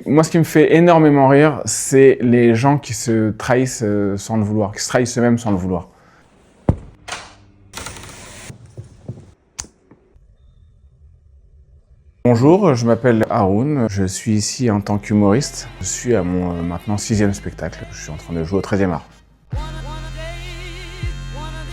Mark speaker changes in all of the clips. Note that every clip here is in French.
Speaker 1: Moi, ce qui me fait énormément rire, c'est les gens qui se trahissent sans le vouloir, qui se trahissent eux-mêmes sans le vouloir. Bonjour, je m'appelle Haroun, je suis ici en tant qu'humoriste. Je suis à mon maintenant 6e spectacle, je suis en train de jouer au 13e art.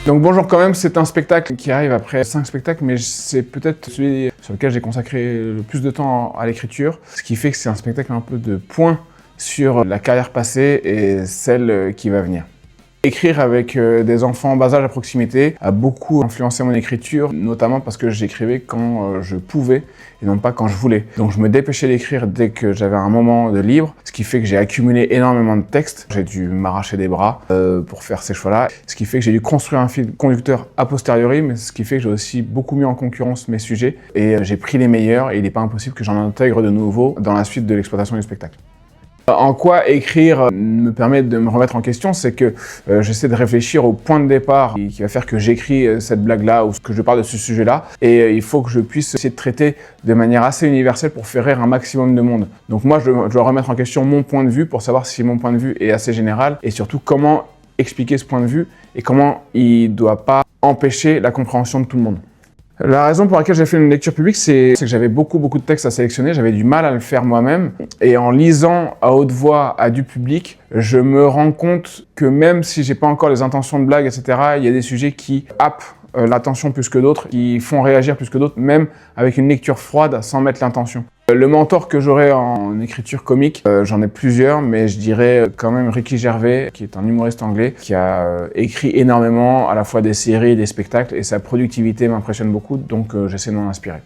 Speaker 1: Donc bonjour quand même, c'est un spectacle qui arrive après 5 spectacles, mais c'est peut-être celui sur lequel j'ai consacré le plus de temps à l'écriture, ce qui fait que c'est un spectacle un peu de point sur la carrière passée et celle qui va venir. Écrire avec des enfants en bas âge à proximité a beaucoup influencé mon écriture, notamment parce que j'écrivais quand je pouvais et non pas quand je voulais. Donc je me dépêchais d'écrire dès que j'avais un moment de libre, ce qui fait que j'ai accumulé énormément de textes. J'ai dû m'arracher des bras pour faire ces choix-là, ce qui fait que j'ai dû construire un fil conducteur a posteriori, mais ce qui fait que j'ai aussi beaucoup mis en concurrence mes sujets et j'ai pris les meilleurs et il n'est pas impossible que j'en intègre de nouveaux dans la suite de l'exploitation du spectacle. En quoi écrire me permet de me remettre en question, c'est que j'essaie de réfléchir au point de départ qui va faire que j'écris cette blague-là ou que je parle de ce sujet-là. Et il faut que je puisse essayer de traiter de manière assez universelle pour faire rire un maximum de monde. Donc moi, je dois remettre en question mon point de vue pour savoir si mon point de vue est assez général et surtout comment expliquer ce point de vue et comment il ne doit pas empêcher la compréhension de tout le monde. La raison pour laquelle j'ai fait une lecture publique, c'est que j'avais beaucoup de textes à sélectionner, j'avais du mal à le faire moi-même. Et en lisant à haute voix à du public, je me rends compte que même si j'ai pas encore les intentions de blague, etc., il y a des sujets qui happent l'attention plus que d'autres, qui font réagir plus que d'autres, même avec une lecture froide sans mettre l'intention. Le mentor que j'aurais en écriture comique, j'en ai plusieurs, mais je dirais quand même Ricky Gervais, qui est un humoriste anglais, qui a écrit énormément, à la fois des séries et des spectacles, et sa productivité m'impressionne beaucoup, donc j'essaie de m'en inspirer.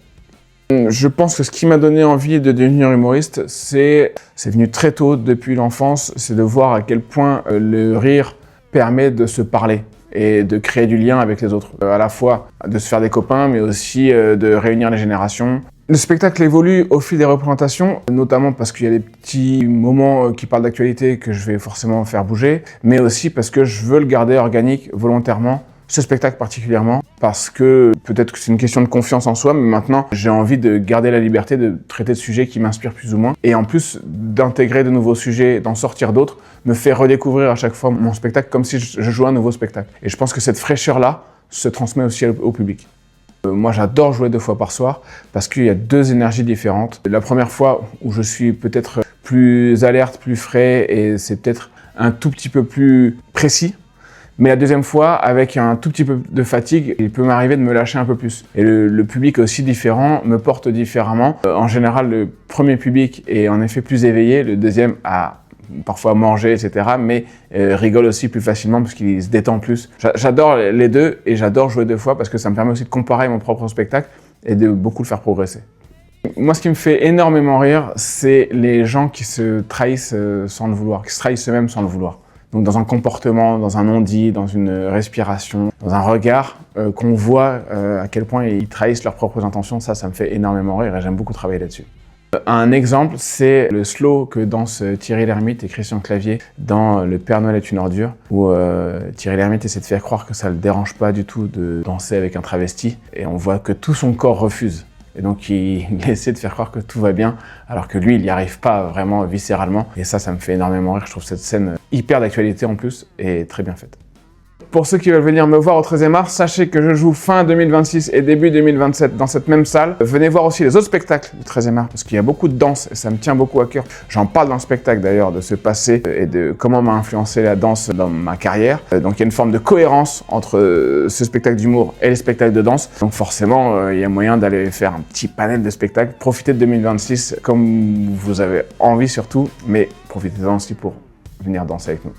Speaker 1: Je pense que ce qui m'a donné envie de devenir humoriste, c'est venu très tôt, depuis l'enfance, c'est de voir à quel point le rire permet de se parler et de créer du lien avec les autres. À la fois de se faire des copains, mais aussi de réunir les générations. Le spectacle évolue au fil des représentations, notamment parce qu'il y a des petits moments qui parlent d'actualité que je vais forcément faire bouger, mais aussi parce que je veux le garder organique volontairement, ce spectacle particulièrement, parce que peut-être que c'est une question de confiance en soi, mais maintenant j'ai envie de garder la liberté de traiter de sujets qui m'inspirent plus ou moins, et en plus d'intégrer de nouveaux sujets, d'en sortir d'autres, me fait redécouvrir à chaque fois mon spectacle comme si je jouais un nouveau spectacle. Et je pense que cette fraîcheur-là se transmet aussi au public. Moi, j'adore jouer 2 fois par soir parce qu'il y a 2 énergies différentes. La première fois où je suis peut-être plus alerte, plus frais et c'est peut-être un tout petit peu plus précis. Mais la deuxième fois, avec un tout petit peu de fatigue, il peut m'arriver de me lâcher un peu plus. Et le public aussi différent me porte différemment. En général, le premier public est en effet plus éveillé, le deuxième a parfois manger, etc., mais rigole aussi plus facilement parce qu'il se détend plus. J'adore les deux et j'adore jouer 2 fois parce que ça me permet aussi de comparer mon propre spectacle et de beaucoup le faire progresser. Moi, ce qui me fait énormément rire, c'est les gens qui se trahissent sans le vouloir, qui se trahissent eux-mêmes sans le vouloir. Donc dans un comportement, dans un non-dit, dans une respiration, dans un regard, qu'on voit à quel point ils trahissent leurs propres intentions, ça me fait énormément rire et j'aime beaucoup travailler là-dessus. Un exemple, c'est le slow que dansent Thierry Lhermitte et Christian Clavier dans Le Père Noël est une ordure, où Thierry Lhermitte essaie de faire croire que ça le dérange pas du tout de danser avec un travesti, et on voit que tout son corps refuse. Et donc il essaie de faire croire que tout va bien, alors que lui, il n'y arrive pas vraiment viscéralement. Et ça me fait énormément rire. Je trouve cette scène hyper d'actualité en plus, et très bien faite. Pour ceux qui veulent venir me voir au 13e art, sachez que je joue fin 2026 et début 2027 dans cette même salle. Venez voir aussi les autres spectacles du 13e art parce qu'il y a beaucoup de danse et ça me tient beaucoup à cœur. J'en parle dans le spectacle d'ailleurs de ce passé et de comment m'a influencé la danse dans ma carrière. Donc il y a une forme de cohérence entre ce spectacle d'humour et les spectacles de danse. Donc forcément, il y a moyen d'aller faire un petit panel de spectacles. Profitez de 2026 comme vous avez envie surtout, mais profitez-en aussi pour venir danser avec nous.